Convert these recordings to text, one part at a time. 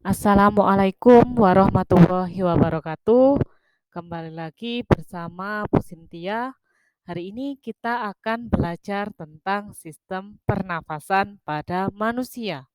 Assalamualaikum warahmatullahi wabarakatuh. Kembali lagi bersama Bu Sintia. Hari ini kita akan belajar tentang sistem pernafasan pada manusia.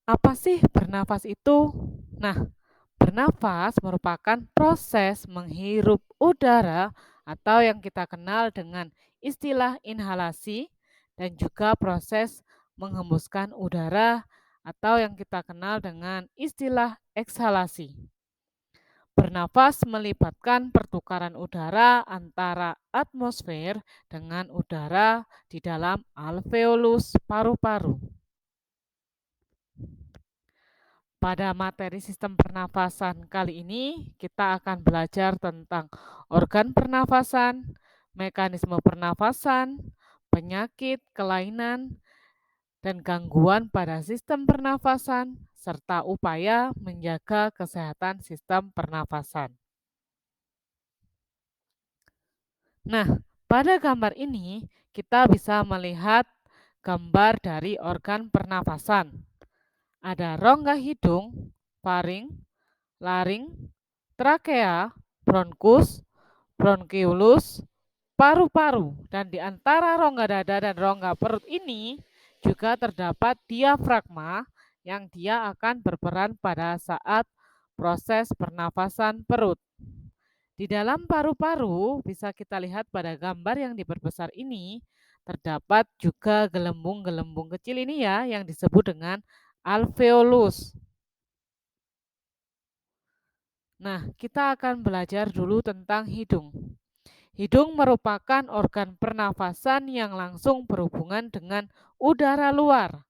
Apa sih bernafas itu? Nah, bernafas merupakan proses menghirup udara atau yang kita kenal dengan istilah inhalasi dan juga proses menghembuskan udara atau yang kita kenal dengan istilah eksalasi. Bernafas melibatkan pertukaran udara antara atmosfer dengan udara di dalam alveolus paru-paru. Pada materi sistem pernafasan kali ini, kita akan belajar tentang organ pernafasan, mekanisme pernafasan, penyakit, kelainan, dan gangguan pada sistem pernafasan, serta upaya menjaga kesehatan sistem pernafasan. Nah, pada gambar ini kita bisa melihat gambar dari organ pernafasan. Ada rongga hidung, faring, laring, trakea, bronkus, bronkiolus, paru-paru, dan di antara rongga dada dan rongga perut ini juga terdapat diafragma yang dia akan berperan pada saat proses pernafasan perut. Di dalam paru-paru bisa kita lihat pada gambar yang diperbesar ini terdapat juga gelembung-gelembung kecil ini ya yang disebut dengan alveolus. Nah, kita akan belajar dulu tentang hidung. Hidung merupakan organ pernafasan yang langsung berhubungan dengan udara luar,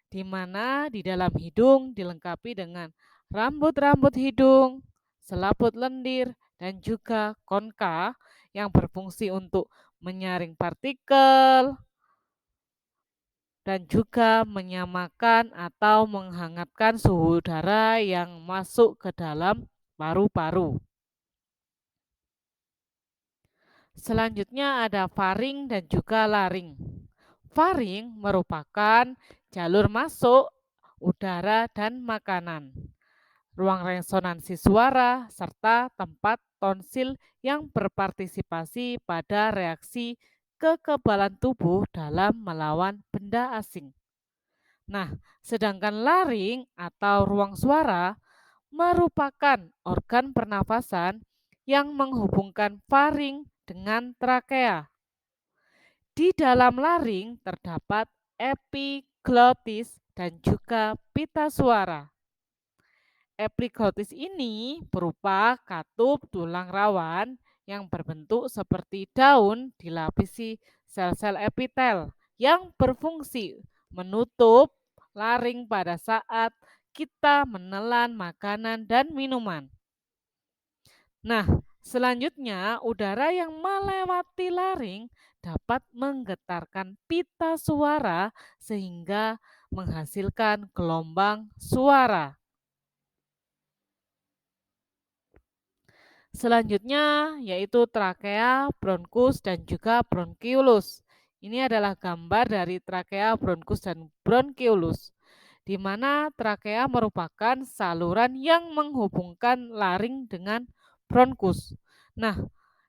di mana di dalam hidung dilengkapi dengan rambut-rambut hidung, selaput lendir, dan juga konka yang berfungsi untuk menyaring partikel dan juga menyamakan atau menghangatkan suhu udara yang masuk ke dalam paru-paru. Selanjutnya ada faring dan juga laring. Faring merupakan jalur masuk udara dan makanan, ruang resonansi suara, serta tempat tonsil yang berpartisipasi pada reaksi kekebalan tubuh dalam melawan benda asing. Nah, sedangkan laring atau ruang suara merupakan organ pernafasan yang menghubungkan faring dengan trakea. Di dalam laring terdapat epiglotis dan juga pita suara. Epiglotis ini berupa katup tulang rawan yang berbentuk seperti daun dilapisi sel-sel epitel yang berfungsi menutup laring pada saat kita menelan makanan dan minuman. Nah, selanjutnya udara yang melewati laring dapat menggetarkan pita suara sehingga menghasilkan gelombang suara. Selanjutnya yaitu trakea, bronkus, dan juga bronkiolus. Ini adalah gambar dari trakea, bronkus, dan bronkiolus, di mana trakea merupakan saluran yang menghubungkan laring dengan bronkus. Nah,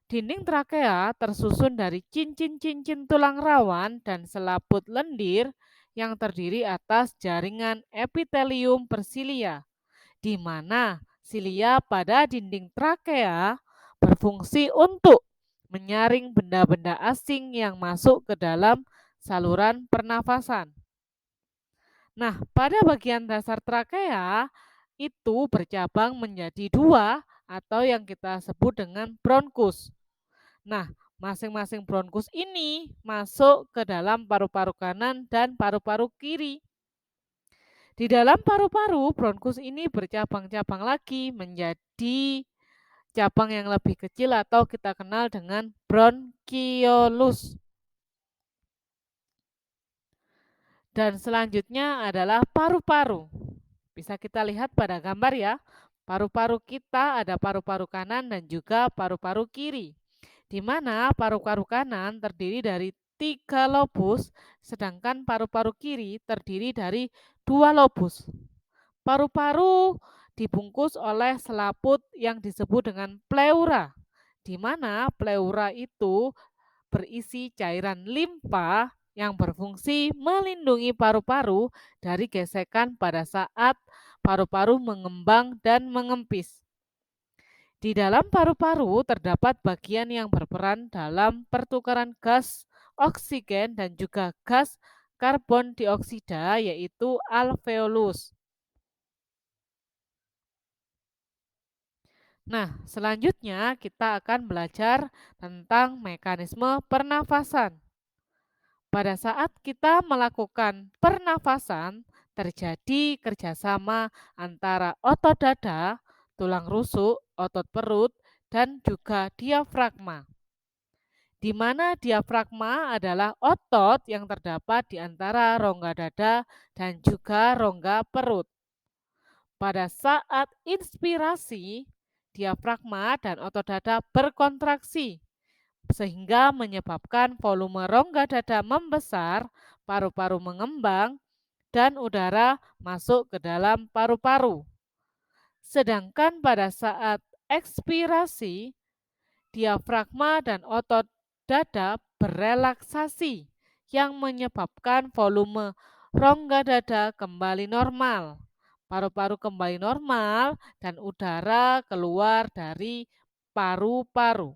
dinding trakea tersusun dari cincin-cincin tulang rawan dan selaput lendir yang terdiri atas jaringan epitelium persilia, di mana silia pada dinding trakea berfungsi untuk menyaring benda-benda asing yang masuk ke dalam saluran pernafasan. Nah, pada bagian dasar trakea itu bercabang menjadi dua atau yang kita sebut dengan bronkus. Nah, masing-masing bronkus ini masuk ke dalam paru-paru kanan dan paru-paru kiri. Di dalam paru-paru, bronkus ini bercabang-cabang lagi menjadi cabang yang lebih kecil atau kita kenal dengan bronkiolus. Dan selanjutnya adalah paru-paru. Bisa kita lihat pada gambar ya. Paru-paru kita ada paru-paru kanan dan juga paru-paru kiri. Di mana paru-paru kanan terdiri dari 3 lobus, sedangkan paru-paru kiri terdiri dari 2 lobus. Paru-paru dibungkus oleh selaput yang disebut dengan pleura, di mana pleura itu berisi cairan limpa yang berfungsi melindungi paru-paru dari gesekan pada saat paru-paru mengembang dan mengempis. Di dalam paru-paru terdapat bagian yang berperan dalam pertukaran gas oksigen dan juga gas karbon dioksida, yaitu alveolus. Nah, selanjutnya kita akan belajar tentang mekanisme pernafasan. Pada saat kita melakukan pernafasan, terjadi kerjasama antara otot dada, tulang rusuk, otot perut, dan juga diafragma. Di mana diafragma adalah otot yang terdapat di antara rongga dada dan juga rongga perut. Pada saat inspirasi, diafragma dan otot dada berkontraksi sehingga menyebabkan volume rongga dada membesar, paru-paru mengembang, dan udara masuk ke dalam paru-paru. Sedangkan pada saat ekspirasi, diafragma dan otot dada berelaksasi yang menyebabkan volume rongga dada kembali normal, paru-paru kembali normal, dan udara keluar dari paru-paru.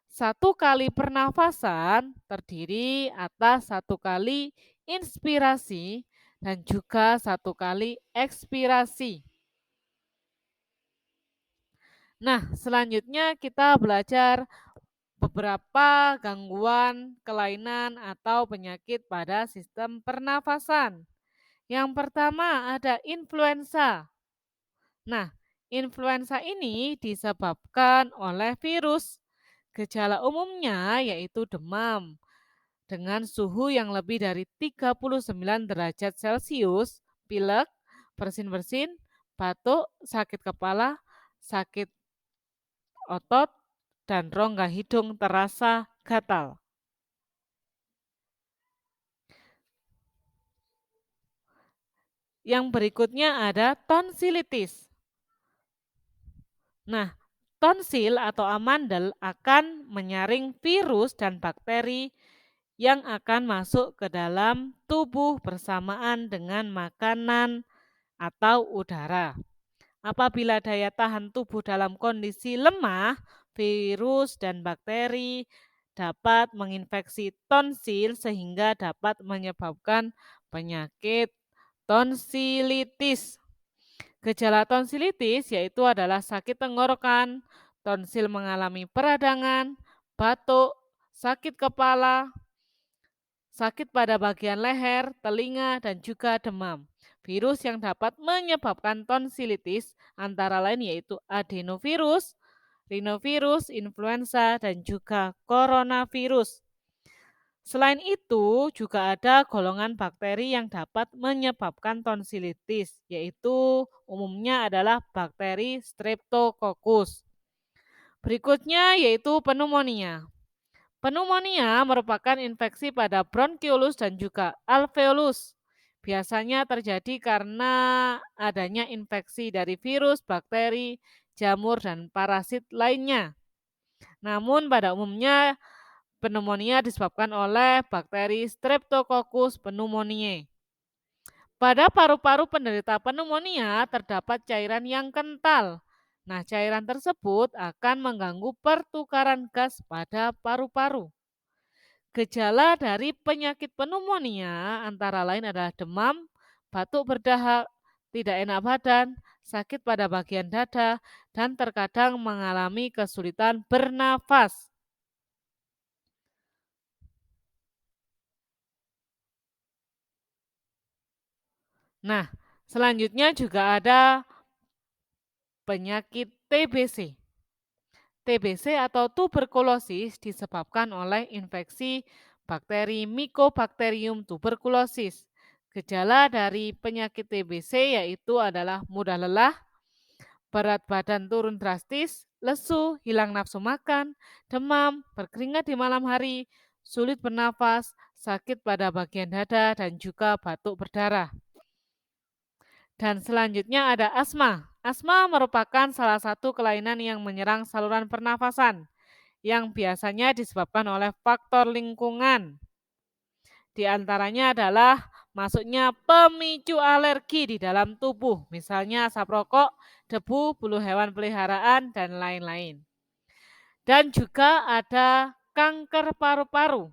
Satu kali pernafasan terdiri atas satu kali inspirasi dan juga satu kali ekspirasi. Nah, selanjutnya kita belajar beberapa gangguan, kelainan, atau penyakit pada sistem pernafasan. Yang pertama ada influenza. Nah, influenza ini disebabkan oleh virus. Gejala umumnya yaitu demam dengan suhu yang lebih dari 39 derajat Celcius, pilek, bersin-bersin, batuk, sakit kepala, sakit otot, dan rongga hidung terasa gatal. Yang berikutnya ada tonsilitis. Nah, tonsil atau amandel akan menyaring virus dan bakteri yang akan masuk ke dalam tubuh bersamaan dengan makanan atau udara. Apabila daya tahan tubuh dalam kondisi lemah, virus dan bakteri dapat menginfeksi tonsil sehingga dapat menyebabkan penyakit tonsilitis. Gejala tonsilitis yaitu adalah sakit tenggorokan, tonsil mengalami peradangan, batuk, sakit kepala, sakit pada bagian leher, telinga, dan juga demam. Virus yang dapat menyebabkan tonsilitis antara lain yaitu adenovirus, rhinovirus, influenza, dan juga coronavirus. Selain itu, juga ada golongan bakteri yang dapat menyebabkan tonsilitis, yaitu umumnya adalah bakteri Streptococcus. Berikutnya yaitu pneumonia. Pneumonia merupakan infeksi pada bronkiolus dan juga alveolus. Biasanya terjadi karena adanya infeksi dari virus, bakteri, jamur, dan parasit lainnya. Namun pada umumnya pneumonia disebabkan oleh bakteri Streptococcus pneumoniae. Pada paru-paru penderita pneumonia terdapat cairan yang kental. Nah, cairan tersebut akan mengganggu pertukaran gas pada paru-paru. Gejala dari penyakit pneumonia antara lain adalah demam, batuk berdahak, tidak enak badan, sakit pada bagian dada, dan terkadang mengalami kesulitan bernafas. Nah, selanjutnya juga ada penyakit TBC. TBC atau tuberkulosis disebabkan oleh infeksi bakteri Mycobacterium tuberculosis. Gejala dari penyakit TBC yaitu adalah mudah lelah, berat badan turun drastis, lesu, hilang nafsu makan, demam, berkeringat di malam hari, sulit bernafas, sakit pada bagian dada, dan juga batuk berdarah. Dan selanjutnya ada asma. Asma merupakan salah satu kelainan yang menyerang saluran pernafasan yang biasanya disebabkan oleh faktor lingkungan. Di antaranya adalah masuknya pemicu alergi di dalam tubuh, misalnya asap rokok, debu, bulu hewan peliharaan, dan lain-lain. Dan juga ada kanker paru-paru.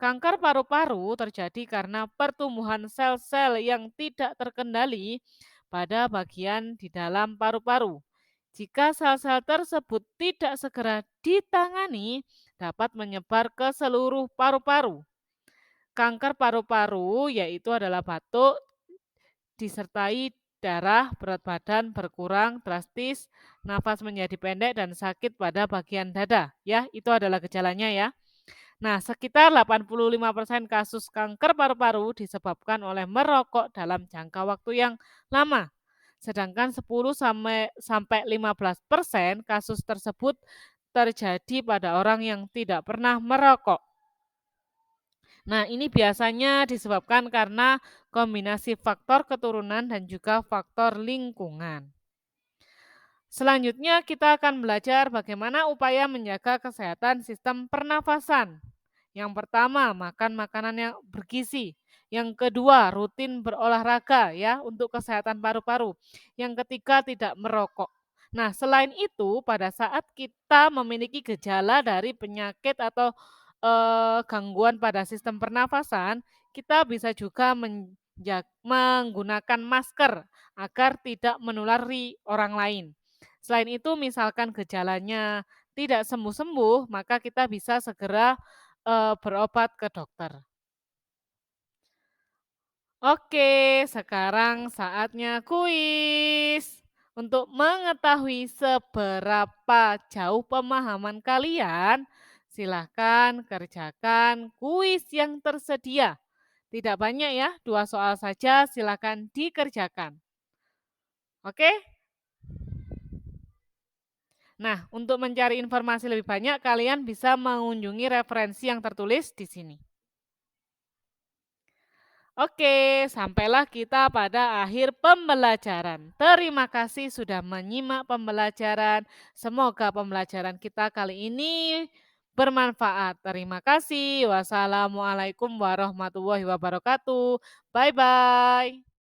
Kanker paru-paru terjadi karena pertumbuhan sel-sel yang tidak terkendali pada bagian di dalam paru-paru. Jika sel-sel tersebut tidak segera ditangani, dapat menyebar ke seluruh paru-paru. Kanker paru-paru yaitu adalah batuk disertai darah, berat badan berkurang drastis, nafas menjadi pendek dan sakit pada bagian dada. Ya, itu adalah gejalanya ya. Nah, sekitar 85% kasus kanker paru-paru disebabkan oleh merokok dalam jangka waktu yang lama. Sedangkan 10 sampai 15% kasus tersebut terjadi pada orang yang tidak pernah merokok. Nah, ini biasanya disebabkan karena kombinasi faktor keturunan dan juga faktor lingkungan. Selanjutnya kita akan belajar bagaimana upaya menjaga kesehatan sistem pernafasan. Yang pertama, makan makanan yang bergizi. Yang kedua, rutin berolahraga ya untuk kesehatan paru-paru. Yang ketiga, tidak merokok. Nah, selain itu, pada saat kita memiliki gejala dari penyakit atau gangguan pada sistem pernafasan, kita bisa juga menggunakan masker agar tidak menulari orang lain. Selain itu, misalkan gejalanya tidak sembuh-sembuh, maka kita bisa segera berobat ke dokter. Oke, sekarang saatnya kuis. Untuk mengetahui seberapa jauh pemahaman kalian, silahkan kerjakan kuis yang tersedia. Tidak banyak ya, 2 soal saja silahkan dikerjakan. Oke? Nah, untuk mencari informasi lebih banyak, kalian bisa mengunjungi referensi yang tertulis di sini. Oke, sampailah kita pada akhir pembelajaran. Terima kasih sudah menyimak pembelajaran. Semoga pembelajaran kita kali ini bermanfaat. Terima kasih. Wassalamualaikum warahmatullahi wabarakatuh. Bye bye.